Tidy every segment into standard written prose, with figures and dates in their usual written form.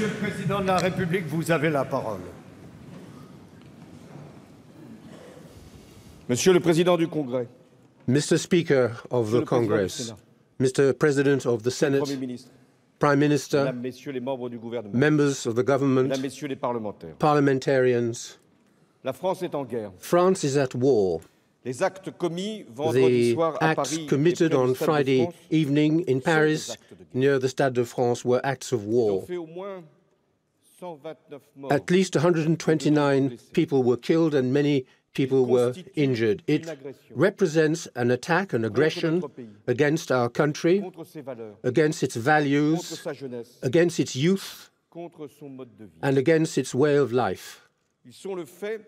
Monsieur le Président de la République, vous avez la parole. Monsieur le Président du Congrès, Mr. Speaker of the Congress, Mr. President of the Senate, Premier ministre, Prime Minister, Mesdames, Messieurs les membres du gouvernement, members of the government, Mesdames, Messieurs les parlementaires, parliamentarians, la France est en guerre. France is at war. Les actes commis vendredi The soir à acts Paris et committed près du on Stade de Friday France evening in sont Paris des actes de guerre. near the Stade de France were acts of Ils ont war. fait au moins 129 morts. At least 129 people were killed and many people were injured. It represents an attack, an aggression against our country, Contre ses valeurs, against its contre values, sa jeunesse, against its youth, contre son mode de vie. and against its way of life. Ils sont le fait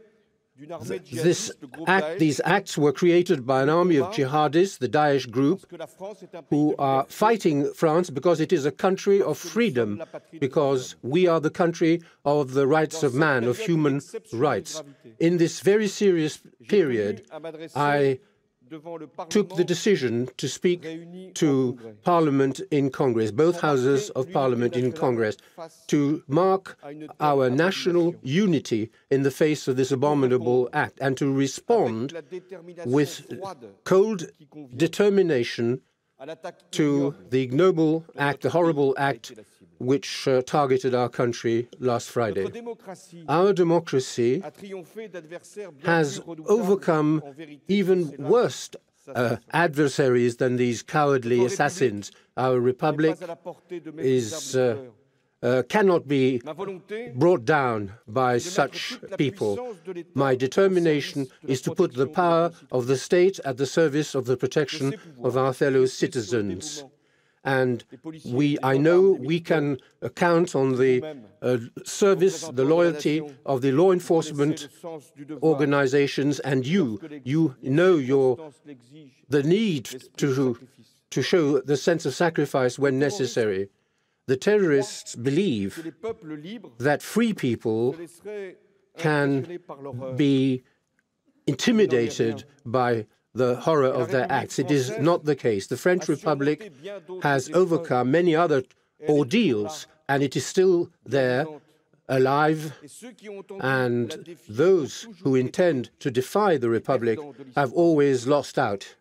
d'une armée This djihadiste, le groupe act, these Daesh, acts were created by an army of jihadists, the Daesh group, parce que la France est un pays who de are liberté, fighting France because it is a country of freedom, because we are the country of the rights of man, of human rights. In this very serious period, à m'adresser I devant le took the Parlement decision to speak réuni en to Congrès. Parliament in Congress, both houses of Parliament in Congress, to mark our national unity in the face of this abominable act and to respond La détermination with froide cold qui convient determination à l'attaque to ignoble the ignoble act, the horrible act which targeted our country last Friday. Notre démocratie Our democracy a triomphé d'adversaires bien has plus redoutables overcome en vérité even que cela. worse adversaries than these cowardly assassins. Our republic Pas à la portée de is méprisables couleurs. cannot be Ma volonté brought down by such people. My determination is to put the power of the state at the service of the protection of our fellow citizens. And I know we can count on the service, the loyalty of the law enforcement organizations, and you know the need to show the sense of sacrifice when necessary. The terrorists believe that free people can be intimidated by the horror of their acts. It is not the case. The French Republic has overcome many other ordeals, and it is still there, alive, and those who intend to defy the Republic have always lost out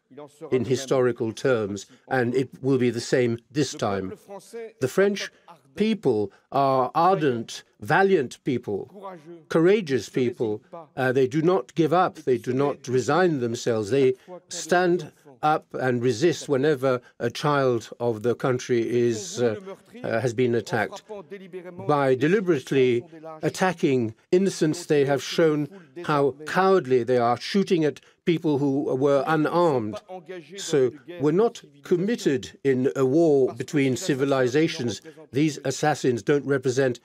in historical terms, and it will be the same this time. The French people are ardent, valiant people, courageous people. They do not give up. They do not resign themselves. They stand up and resist whenever a child of the country has been attacked. By deliberately attacking innocents, they have shown how cowardly they are, shooting at people who were unarmed. So we're not committed in a war between civilizations. These assassins don't represent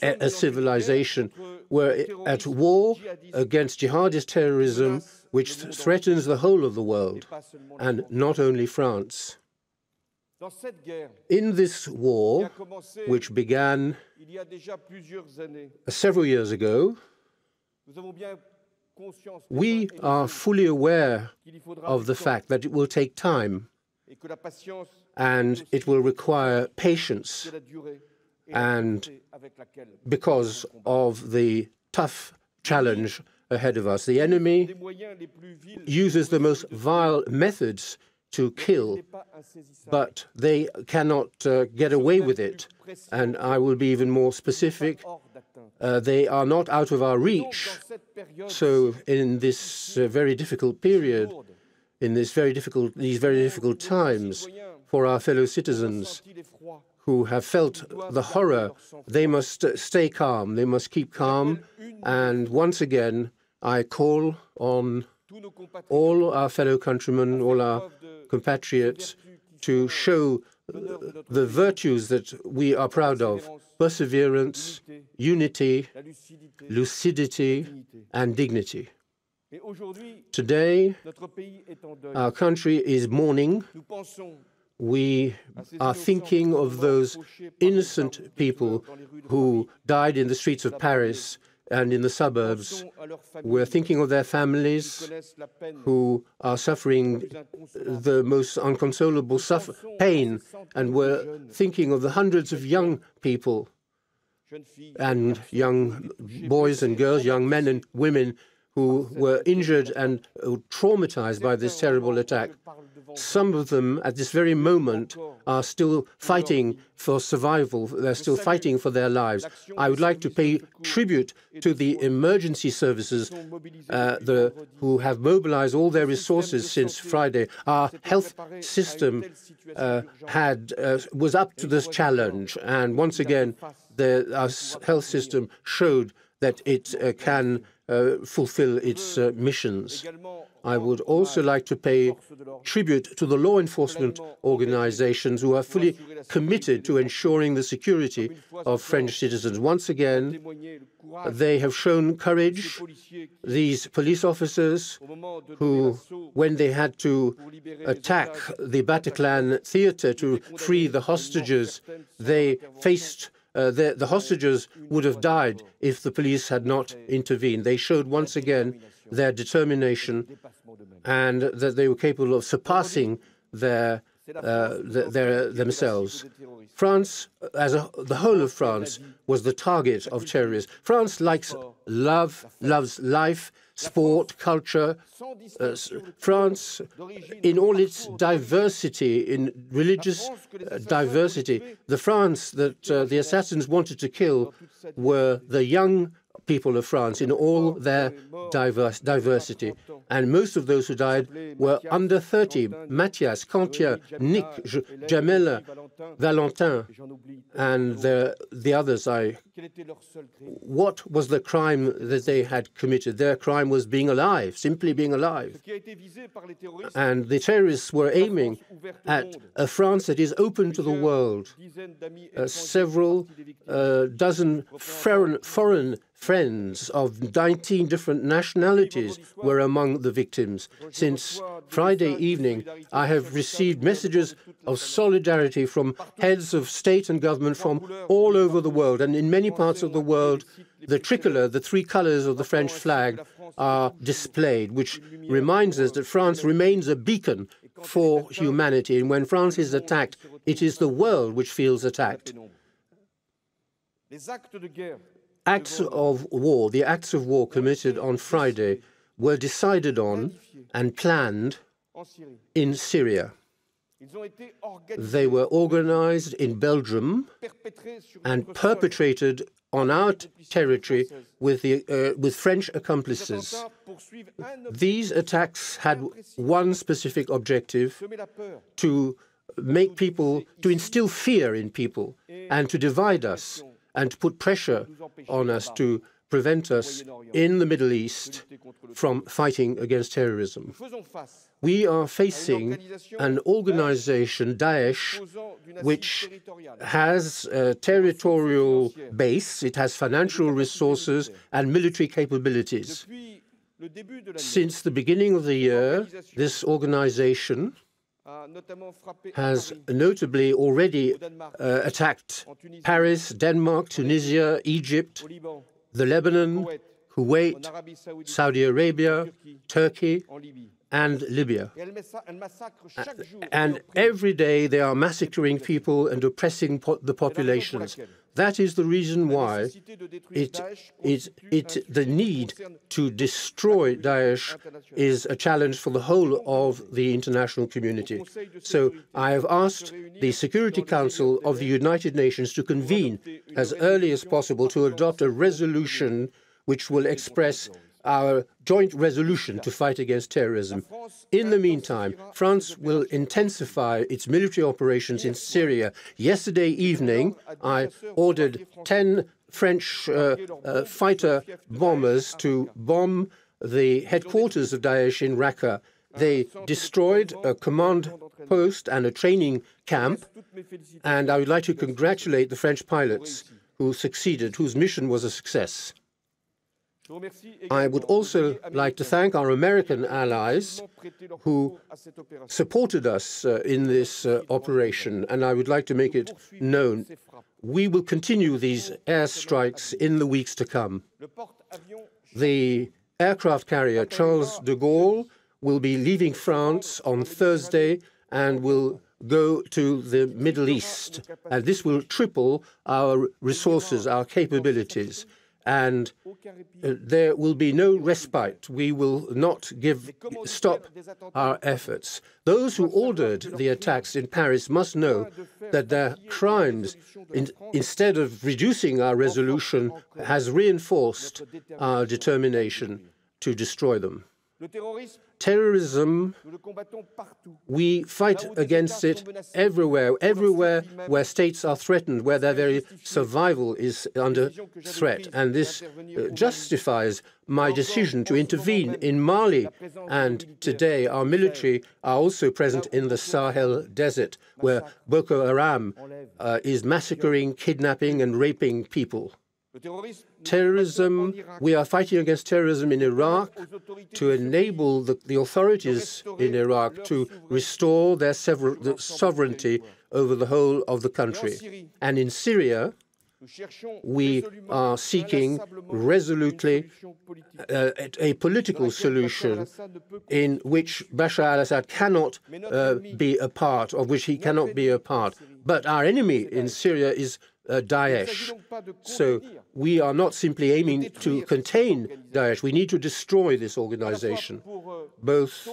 a civilization. We're at war against jihadist terrorism, which threatens the whole of the world, and not only France. In this war, which began several years ago, we are fully aware of the fact that it will take time and it will require patience, and because of the tough challenge ahead of us. The enemy uses the most vile methods to kill, but they cannot get away with it. And I will be even more specific. They are not out of our reach. So in this very difficult period, in these very difficult times for our fellow citizens who have felt the horror, they must stay calm. They must keep calm. And once again, I call on all our fellow countrymen, all our compatriots, to show the virtues that we are proud of: perseverance, unity, lucidity, and dignity. Today, our country is mourning. We are thinking of those innocent people who died in the streets of Paris and in the suburbs. We're thinking of their families who are suffering the most unconsolable pain, and we're thinking of the hundreds of young people and young boys and girls, young men and women who were injured and traumatized by this terrible attack. Some of them, at this very moment, are still fighting for survival. They're still fighting for their lives. I would like to pay tribute to the emergency services who have mobilized all their resources since Friday. Our health system was up to this challenge, and once again, our health system showed that it can fulfill its missions. I would also like to pay tribute to the law enforcement organizations who are fully committed to ensuring the security of French citizens. Once again, they have shown courage. These police officers who, when they had to attack the Bataclan theater to free the hostages, they faced the hostages would have died if the police had not intervened. They showed once again their determination and that they were capable of surpassing themselves. France, the whole of France, was the target of terrorists. France loves life, sport, culture. France, in all its diversity, in religious diversity, the France that the assassins wanted to kill were the young people of France in all their diversity. And most of those who died were under 30. Mathias, Quentin, Nick, Jamel, Valentin, and the others. What was the crime that they had committed? Their crime was being alive, simply being alive. And the terrorists were aiming at a France that is open to the world. Several dozen foreign friends of 19 different nationalities were among the victims. Since Friday evening, I have received messages of solidarity from heads of state and government from all over the world. And in many parts of the world, the tricolour, the three colours of the French flag, are displayed, which reminds us that France remains a beacon for humanity. And when France is attacked, it is the world which feels attacked. Acts of war, the acts of war committed on Friday, were decided on and planned in Syria. They were organized in Belgium and perpetrated on our territory with French accomplices. These attacks had one specific objective: to make people, to instill fear in people and to divide us, and to put pressure on us to prevent us in the Middle East from fighting against terrorism. We are facing an organization, Daesh, which has a territorial base, it has financial resources and military capabilities. Since the beginning of the year, this organization has notably already attacked Paris, Denmark, Tunisia, Egypt, the Lebanon, Kuwait, Saudi Arabia, Turkey, and Libya. And every day they are massacring people and oppressing the populations. That is the reason why the need to destroy Daesh is a challenge for the whole of the international community. So I have asked the Security Council of the United Nations to convene as early as possible to adopt a resolution which will express our joint resolution to fight against terrorism. In the meantime, France will intensify its military operations in Syria. Yesterday evening, I ordered 10 French fighter bombers to bomb the headquarters of Daesh in Raqqa. They destroyed a command post and a training camp, and I would like to congratulate the French pilots who succeeded, whose mission was a success. I would also like to thank our American allies who supported us in this operation, and I would like to make it known. We will continue these airstrikes in the weeks to come. The aircraft carrier Charles de Gaulle will be leaving France on Thursday and will go to the Middle East, and this will triple our resources, our capabilities, and there will be no respite. We will not stop our efforts. Those who ordered the attacks in Paris must know that their crimes, instead of reducing our resolution, has reinforced our determination to destroy them. Terrorism, we fight against it everywhere where states are threatened, where their very survival is under threat. And this justifies my decision to intervene in Mali. And today our military are also present in the Sahel desert, where Boko Haram is massacring, kidnapping and raping people. Terrorism, we are fighting against terrorism in Iraq to enable the authorities in Iraq to restore their sovereignty over the whole of the country. And in Syria, we are seeking resolutely a political solution in which Bashar al-Assad cannot be a part, of which he cannot be a part. But our enemy in Syria is Daesh. So we are not simply aiming to contain Daesh. We need to destroy this organization, both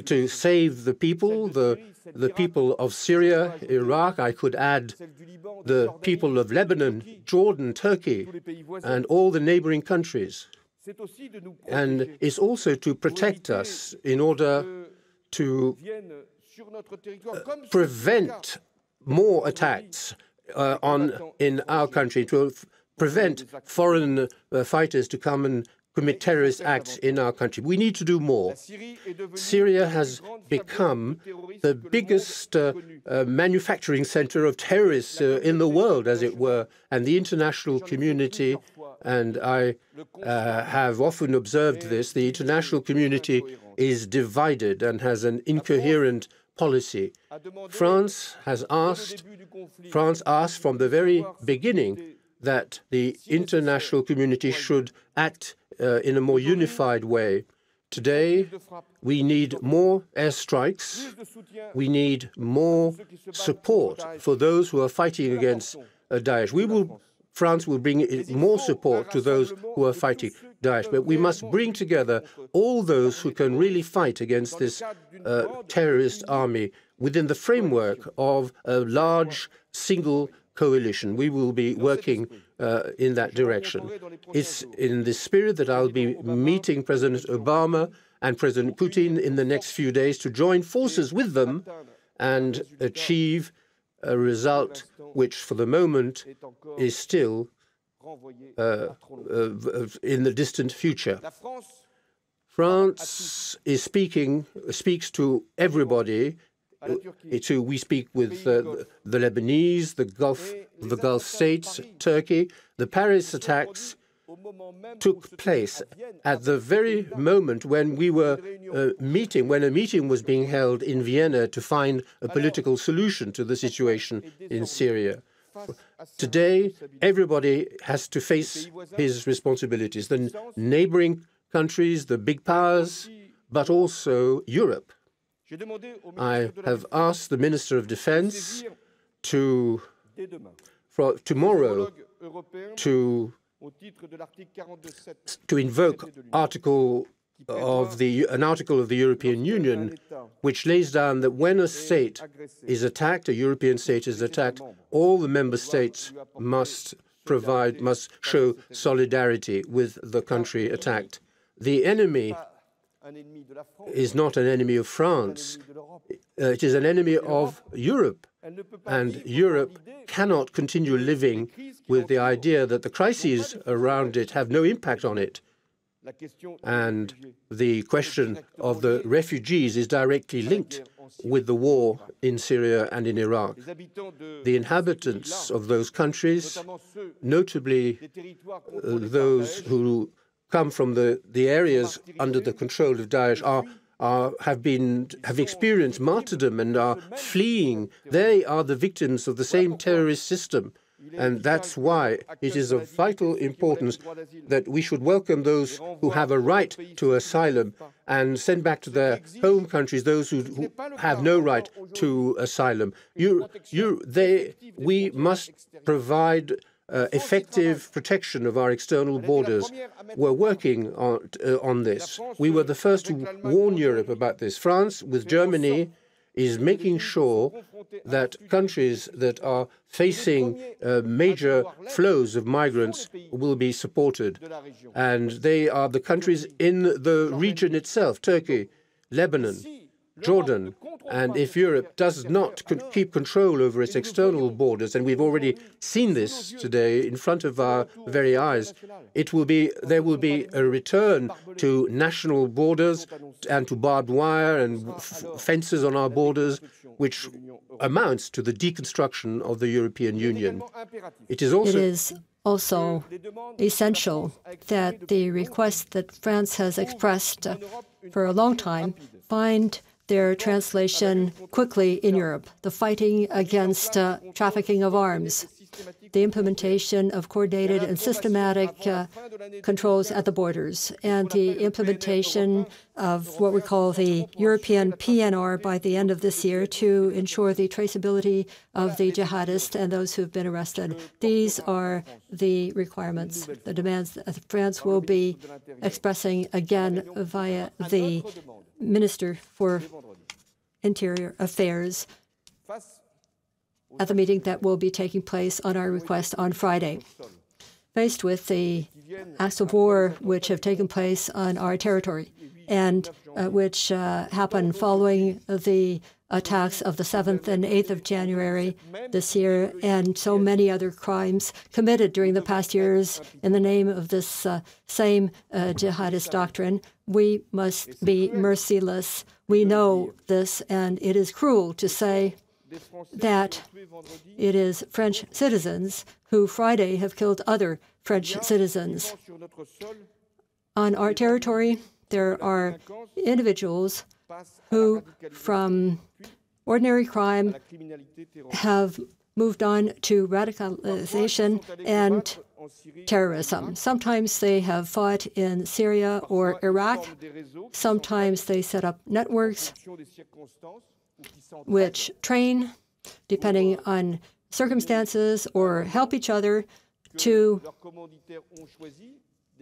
to save the people of Syria, Iraq. I could add the people of Lebanon, Jordan, Turkey, and all the neighboring countries. And it's also to protect us in order to prevent more attacks in our country, to prevent foreign fighters to come and commit terrorist acts in our country. We need to do more. Syria has become the biggest manufacturing center of terrorists in the world, as it were, and the international community, and I have often observed this, the international community is divided and has an incoherent policy. France asked from the very beginning that the international community should act in a more unified way. Today, we need more airstrikes. We need more support for those who are fighting against Daesh. France will bring more support to those who are fighting Daesh, but we must bring together all those who can really fight against this terrorist army within the framework of a large single coalition. We will be working in that direction. It's in this spirit that I'll be meeting President Obama and President Putin in the next few days to join forces with them and achieve a result which, for the moment, is still in the distant future. France speaks to everybody. We speak with the Lebanese, the Gulf states, Turkey. The Paris attacks took place at the very moment when we were when a meeting was being held in Vienna to find a political solution to the situation in Syria. Today, everybody has to face his responsibilities, the neighboring countries, the big powers, but also Europe. I have asked the Minister of Defense for tomorrow to invoke an article of the European Union which lays down that when a state is attacked, a European state is attacked, all the member states must show solidarity with the country attacked. The enemy is not an enemy of France. It is an enemy of Europe. And Europe cannot continue living with the idea that the crises around it have no impact on it. And the question of the refugees is directly linked with the war in Syria and in Iraq. The inhabitants of those countries, notably those who come from the areas under the control of Daesh, have experienced martyrdom and are fleeing. They are the victims of the same terrorist system. And that's why it is of vital importance that we should welcome those who have a right to asylum and send back to their home countries those who have no right to asylum. We must provide effective protection of our external borders. We're working on this. We were the first to warn Europe about this. France, with Germany, is making sure that countries that are facing major flows of migrants will be supported. And they are the countries in the region itself, Turkey, Lebanon, Jordan. And if Europe does not keep control over its external borders, and we've already seen this today in front of our very eyes, there will be a return to national borders and to barbed wire and fences on our borders, which amounts to the deconstruction of the European Union. It is also essential that the requests that France has expressed for a long time find their translation quickly in Europe. The fighting against trafficking of arms, the implementation of coordinated and systematic controls at the borders, and the implementation of what we call the European PNR by the end of this year to ensure the traceability of the jihadists and those who have been arrested. These are the requirements, the demands that France will be expressing again via the Minister for Interior Affairs at the meeting that will be taking place on our request on Friday. Faced with the acts of war which have taken place on our territory and which happened following the attacks of the 7th and 8th of January this year, and so many other crimes committed during the past years in the name of this same jihadist doctrine, we must be merciless. We know this, and it is cruel to say that it is French citizens who Friday have killed other French citizens. On our territory, there are individuals who, from ordinary crime, have moved on to radicalization and terrorism. Sometimes they have fought in Syria or Iraq. Sometimes they set up networks which train, depending on circumstances, or help each other to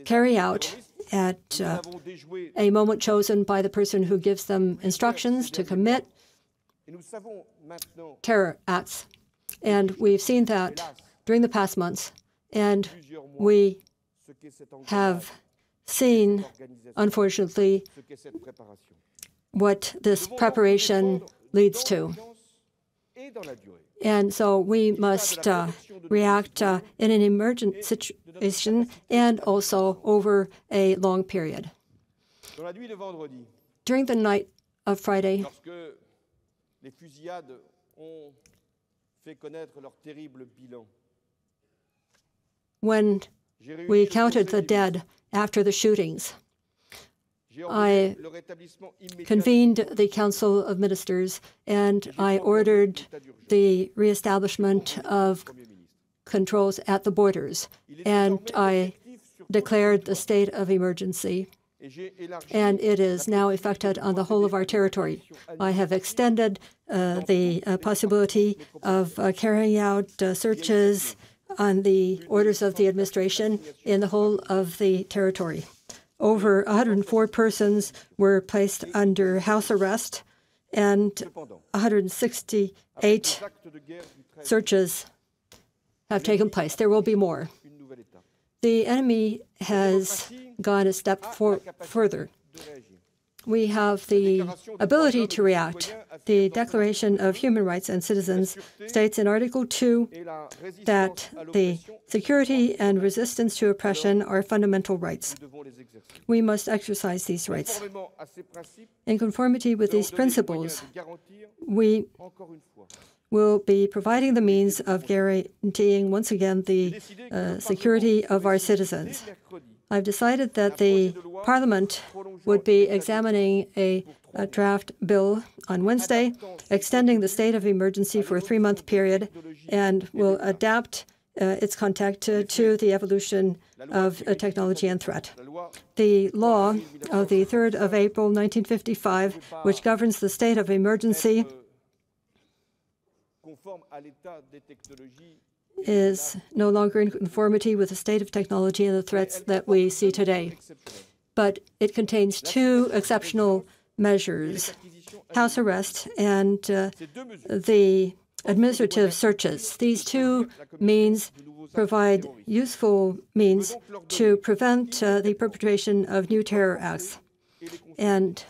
carry out at a moment chosen by the person who gives them instructions to commit terror acts. And we've seen that during the past months, and we have seen, unfortunately, what this preparation leads to. And so we must react in an emergent situation and also over a long period. During the night of Friday, when we counted the dead after the shootings, I convened the Council of Ministers and I ordered the reestablishment of controls at the borders, and I declared the state of emergency, and it is now effected on the whole of our territory. I have extended the possibility of carrying out searches on the orders of the administration in the whole of the territory. Over 104 persons were placed under house arrest, and 168 searches have taken place. There will be more. The enemy has gone a step further. We have the ability to react. The Declaration of Human Rights and Citizens states in Article 2 that the security and resistance to oppression are fundamental rights. We must exercise these rights. In conformity with these principles, we will be providing the means of guaranteeing once again the security of our citizens. I've decided that the Parliament would be examining a draft bill on Wednesday, extending the state of emergency for a 3-month period, and will adapt its contact to the evolution of technology and threat. The law of the 3rd of April 1955, which governs the state of emergency, is no longer in conformity with the state of technology and the threats that we see today. But it contains two exceptional measures: house arrest and the administrative searches. These two means provide useful means to prevent the perpetration of new terror acts. And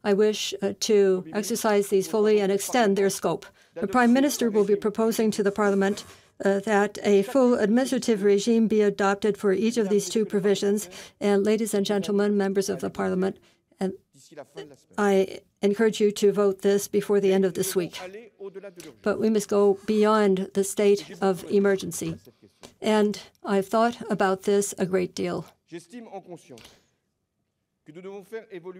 I wish to exercise these fully and extend their scope. The Prime Minister will be proposing to the Parliament that a full administrative regime be adopted for each of these two provisions. And ladies and gentlemen, members of the Parliament, and I encourage you to vote this before the end of this week. But we must go beyond the state of emergency. And I've thought about this a great deal.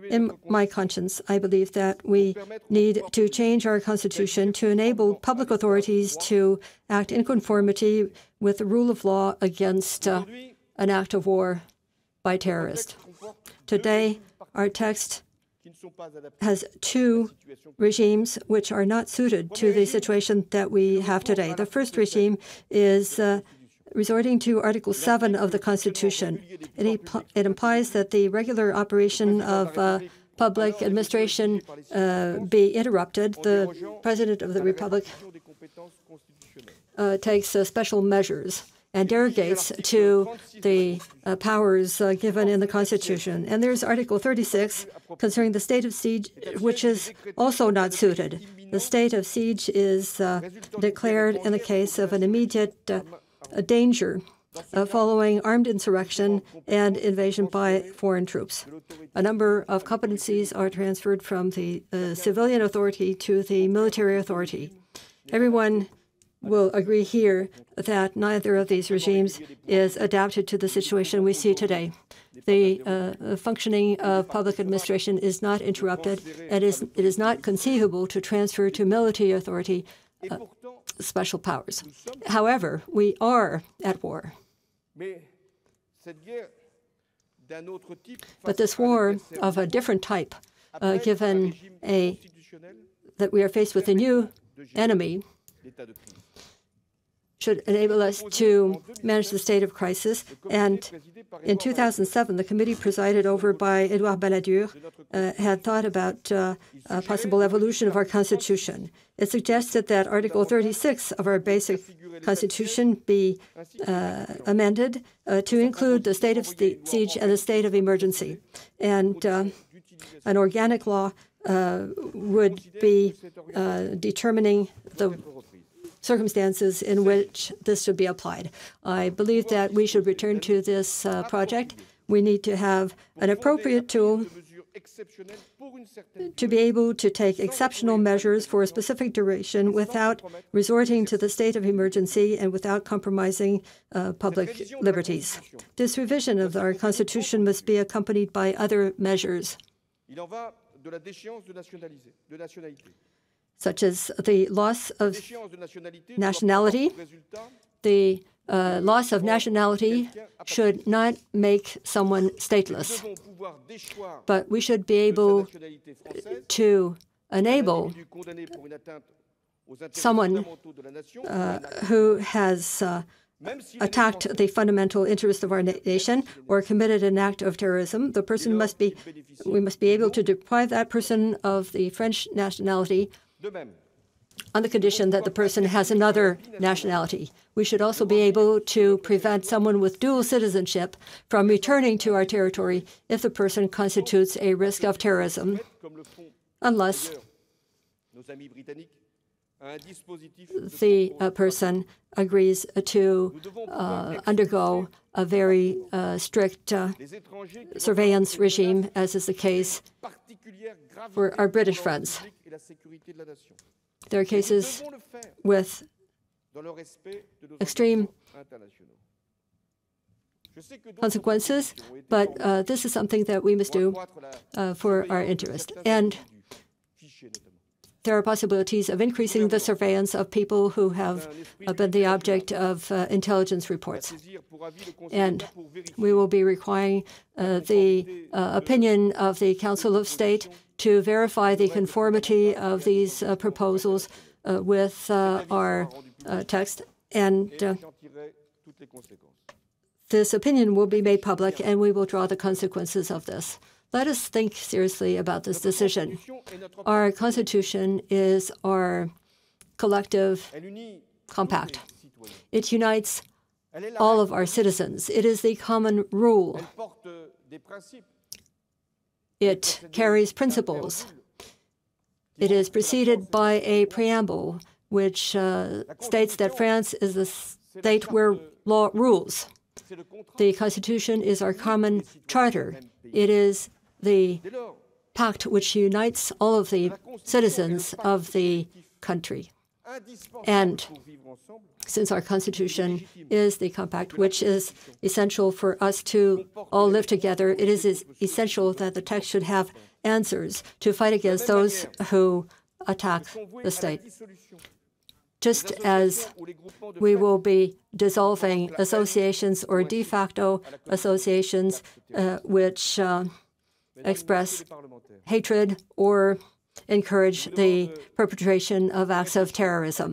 In my conscience, I believe that we need to change our constitution to enable public authorities to act in conformity with the rule of law against an act of war by terrorists. Today, our text has two regimes which are not suited to the situation that we have today. The first regime is resorting to Article 7 of the Constitution. It implies that the regular operation of public administration be interrupted. The President of the Republic takes special measures and derogates to the powers given in the Constitution. And there's Article 36 concerning the state of siege, which is also not suited. The state of siege is declared in the case of an immediate danger following armed insurrection and invasion by foreign troops. A number of competencies are transferred from the civilian authority to the military authority. Everyone will agree here that neither of these regimes is adapted to the situation we see today. The functioning of public administration is not interrupted, and it is not conceivable to transfer to military authority special powers. However, we are at war. But this war of a different type, given that we are faced with a new enemy, should enable us to manage the state of crisis. And in 2007, the committee presided over by Édouard Balladur had thought about a possible evolution of our Constitution. It suggested that Article 36 of our basic Constitution be amended to include the state of siege and the state of emergency. And an organic law would be determining the circumstances in which this should be applied. I believe that we should return to this project. We need to have an appropriate tool to be able to take exceptional measures for a specific duration without resorting to the state of emergency and without compromising public liberties. This revision of our Constitution must be accompanied by other measures, such as the loss of nationality. The loss of nationality should not make someone stateless, but we should be able to enable someone who has attacked the fundamental interests of our nation or committed an act of terrorism. The person we must be able to deprive that person of the French nationality on the condition that the person has another nationality. We should also be able to prevent someone with dual citizenship from returning to our territory if the person constitutes a risk of terrorism, unless the person agrees to undergo a very strict surveillance regime, as is the case for our British friends. There are cases with extreme consequences, but this is something that we must do for our interest. And there are possibilities of increasing the surveillance of people who have been the object of intelligence reports. And we will be requiring the opinion of the Council of State to verify the conformity of these proposals with our text. And this opinion will be made public, and we will draw the consequences of this. Let us think seriously about this decision. Our Constitution is our collective compact. It unites all of our citizens. It is the common rule. It carries principles. It is preceded by a preamble which states that France is the state where law rules. The Constitution is our common charter. It is the pact which unites all of the citizens of the country. And since our Constitution is the compact which is essential for us to all live together, it is essential that the text should have answers to fight against those who attack the state. Just as we will be dissolving associations or de facto associations which express hatred or encourage the perpetration of acts of terrorism.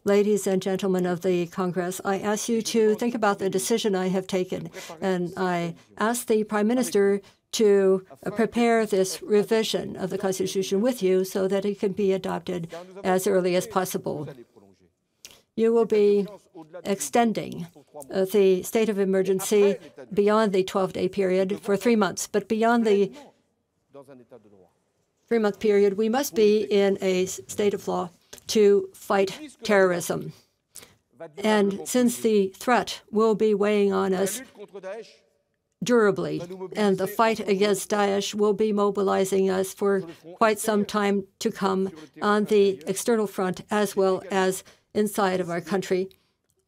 Ladies and gentlemen of the Congress, I ask you to think about the decision I have taken, and I ask the Prime Minister to prepare this revision of the Constitution with you so that it can be adopted as early as possible. You will be extending the state of emergency beyond the 12-day period for 3 months. But beyond the 3-month period, we must be in a state of law to fight terrorism. And since the threat will be weighing on us durably, and the fight against Daesh will be mobilizing us for quite some time to come on the external front as well as inside of our country,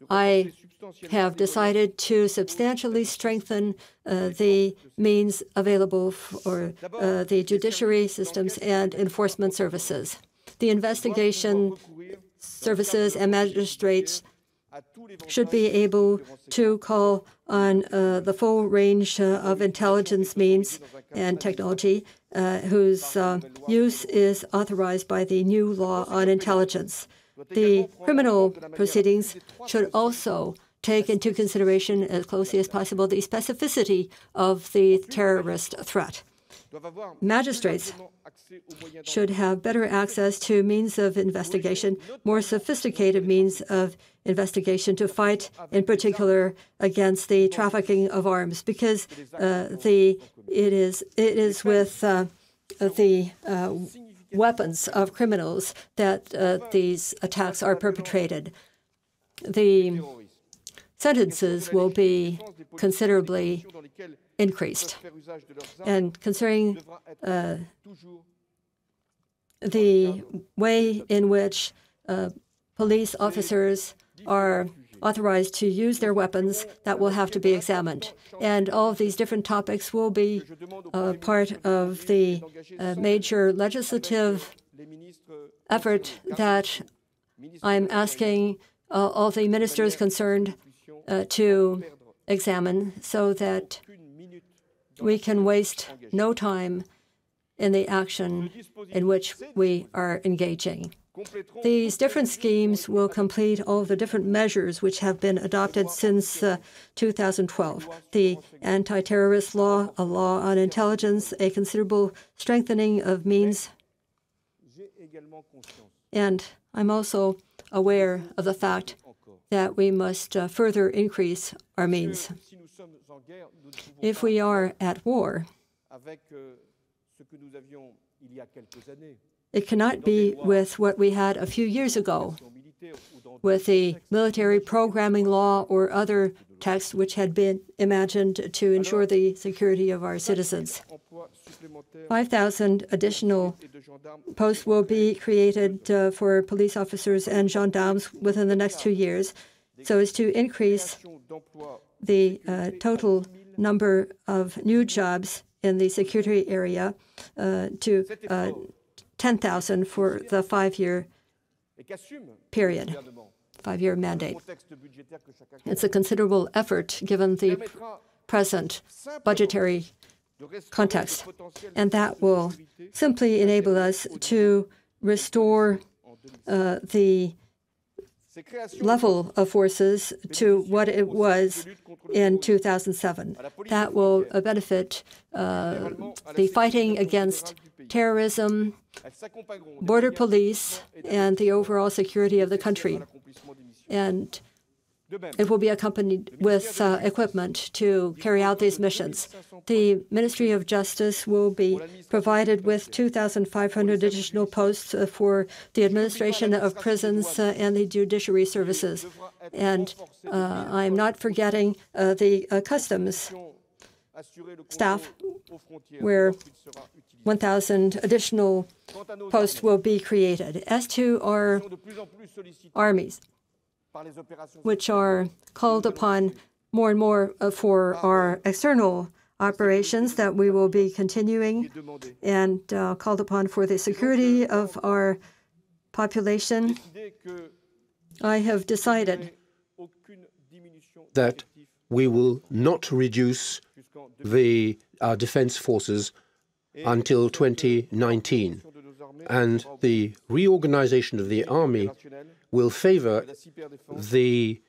I have decided to substantially strengthen the means available for the judiciary systems and enforcement services. The investigation services and magistrates should be able to call on the full range of intelligence means and technology whose use is authorized by the new law on intelligence. The criminal proceedings should also take into consideration as closely as possible the specificity of the terrorist threat. Magistrates should have better access to means of investigation, more sophisticated means of investigation to fight, in particular, against the trafficking of arms, because it is with the weapons of criminals that these attacks are perpetrated. The sentences will be considerably increased. And considering the way in which police officers are authorized to use their weapons, that will have to be examined. And all of these different topics will be part of the major legislative effort that I'm asking all the ministers concerned to examine so that we can waste no time in the action in which we are engaging. These different schemes will complete all of the different measures which have been adopted since 2012. The anti-terrorist law, a law on intelligence, a considerable strengthening of means. And I'm also aware of the fact that we must further increase our means. If we are at war, it cannot be with what we had a few years ago, with the military programming law or other texts which had been imagined to ensure the security of our citizens. 5,000 additional posts will be created for police officers and gendarmes within the next 2 years, so as to increase the total number of new jobs in the security area to 10,000 for the 5-year period, 5-year mandate. It's a considerable effort given the present budgetary context, and that will simply enable us to restore the level of forces to what it was in 2007. That will benefit the fighting against terrorism, border police, and the overall security of the country. And it will be accompanied with equipment to carry out these missions. The Ministry of Justice will be provided with 2,500 additional posts for the administration of prisons and the judiciary services. And I'm not forgetting the customs staff, where 1,000 additional posts will be created. As to our armies, which are called upon more and more for our external operations that we will be continuing, and called upon for the security of our population, I have decided that we will not reduce our defense forces until 2019. And the reorganization of the army will favor the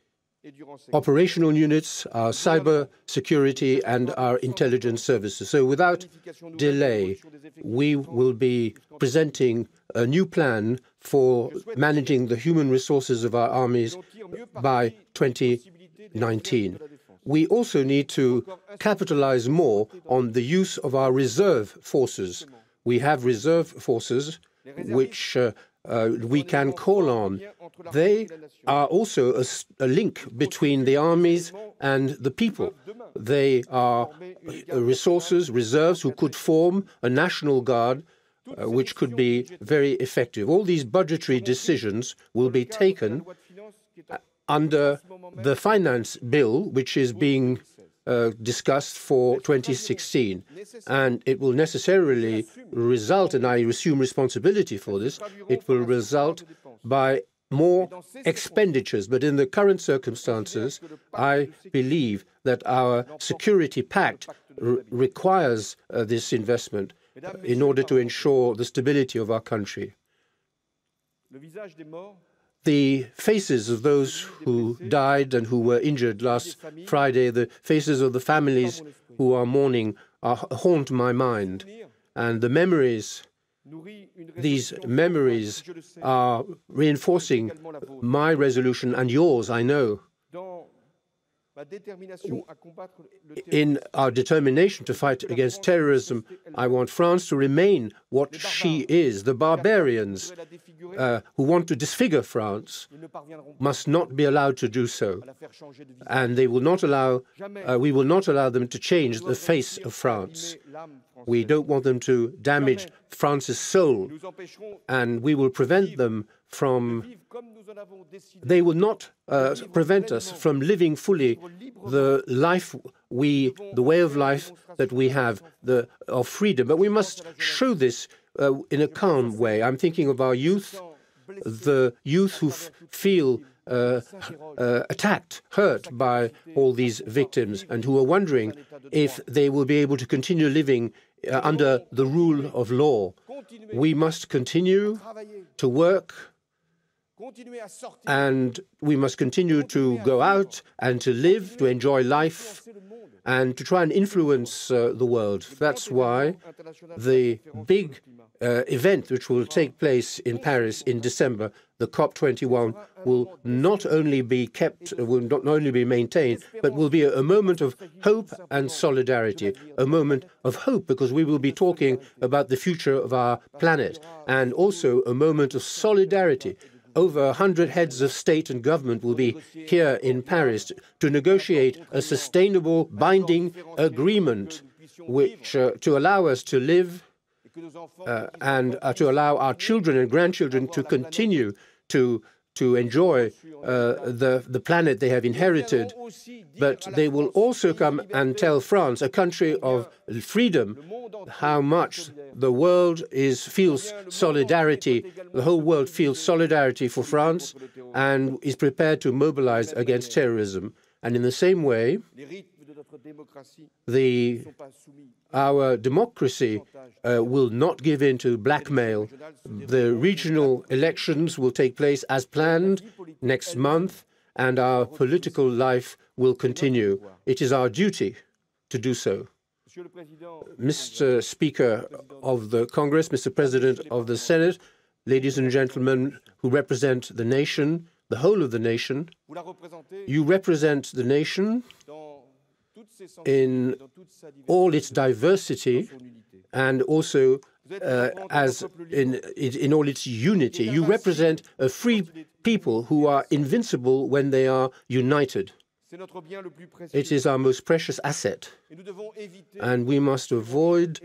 operational units, our cyber security, and our intelligence services. So without delay, we will be presenting a new plan for managing the human resources of our armies by 2019. We also need to capitalize more on the use of our reserve forces. We have reserve forces which we can call on. They are also a link between the armies and the people. They are resources, reserves, who could form a national guard which could be very effective. All these budgetary decisions will be taken under the finance bill, which is being discussed for 2016. And it will necessarily result, and I assume responsibility for this, it will result by more expenditures. But in the current circumstances, I believe that our security pact requires this investment in order to ensure the stability of our country. The faces of those who died and who were injured last Friday, the faces of the families who are mourning, haunt my mind. And the memories, these memories are reinforcing my resolution and yours, I know. In our determination to fight against terrorism, I want France to remain what she is. The barbarians who want to disfigure France must not be allowed to do so. And they will not allow, we will not allow them to change the face of France. We don't want them to damage France's soul, and we will prevent them from, they will not prevent us from living fully the life the way of life that we have, of freedom. But we must show this in a calm way. I'm thinking of our youth, the youth who feel attacked, hurt by all these victims, and who are wondering if they will be able to continue living under the rule of law. We must continue to work, and we must continue to go out and to live, to enjoy life, and to try and influence the world. That's why the big event which will take place in Paris in December, the COP21, will not only be maintained, but will be a moment of hope and solidarity, a moment of hope because we will be talking about the future of our planet, and also a moment of solidarity. Over 100 heads of state and government will be here in Paris to negotiate a sustainable, binding agreement which to allow us to live and to allow our children and grandchildren to continue to to enjoy the planet they have inherited, but they will also come and tell France, a country of freedom, how much the world feels solidarity. The whole world feels solidarity for France and is prepared to mobilize against terrorism. And in the same way, our democracy will not give in to blackmail. The regional elections will take place as planned next month, and our political life will continue. It is our duty to do so. Mr. Speaker of the Congress, Mr. President of the Senate, ladies and gentlemen who represent the nation, the whole of the nation, you represent the nation in all its diversity and also in all its unity. You represent a free people who are invincible when they are united. It is our most precious asset, and we must avoid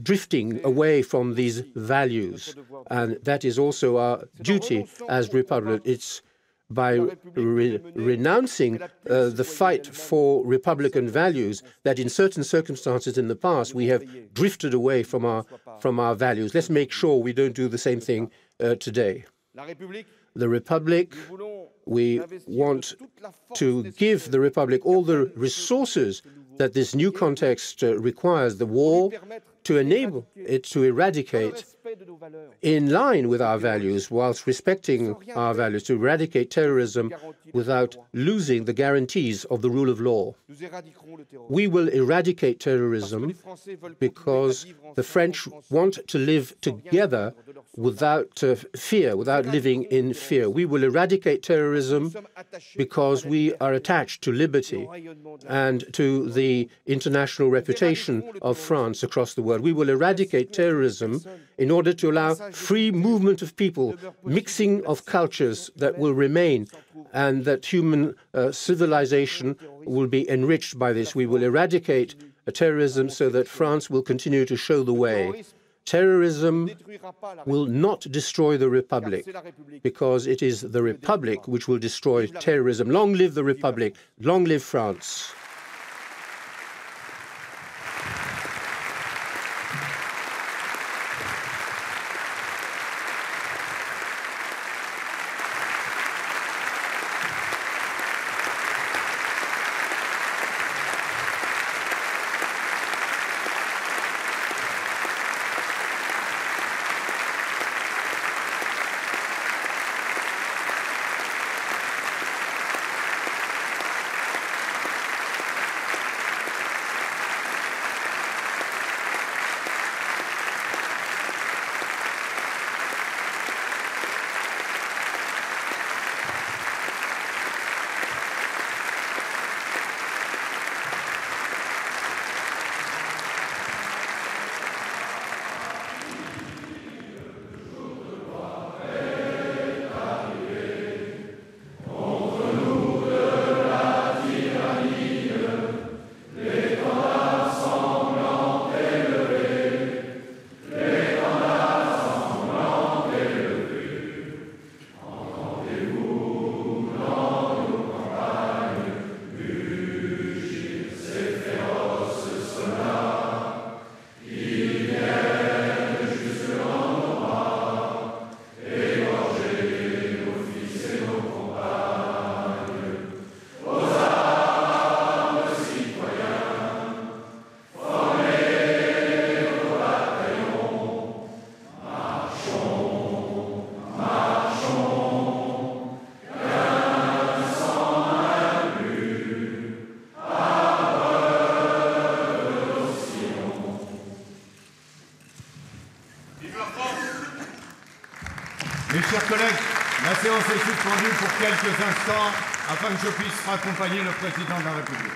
drifting away from these values, and that is also our duty as Republic. It's by renouncing the fight for Republican values that in certain circumstances in the past we have drifted away from our values. Let's make sure we don't do the same thing today. The Republic, we want to give the Republic all the resources that this new context requires, the war, to enable it to eradicate in line with our values, whilst respecting our values, to eradicate terrorism without losing the guarantees of the rule of law. We will eradicate terrorism because the French want to live together without fear, without living in fear. We will eradicate terrorism because we are attached to liberty and to the international reputation of France across the world. We will eradicate terrorism in order to allow free movement of people, mixing of cultures that will remain, and that human civilization will be enriched by this. We will eradicate terrorism so that France will continue to show the way. Terrorism will not destroy the Republic, because it is the Republic which will destroy terrorism. Long live the Republic, long live France. Mes chers collègues, la séance est suspendue pour quelques instants afin que je puisse raccompagner le président de la République.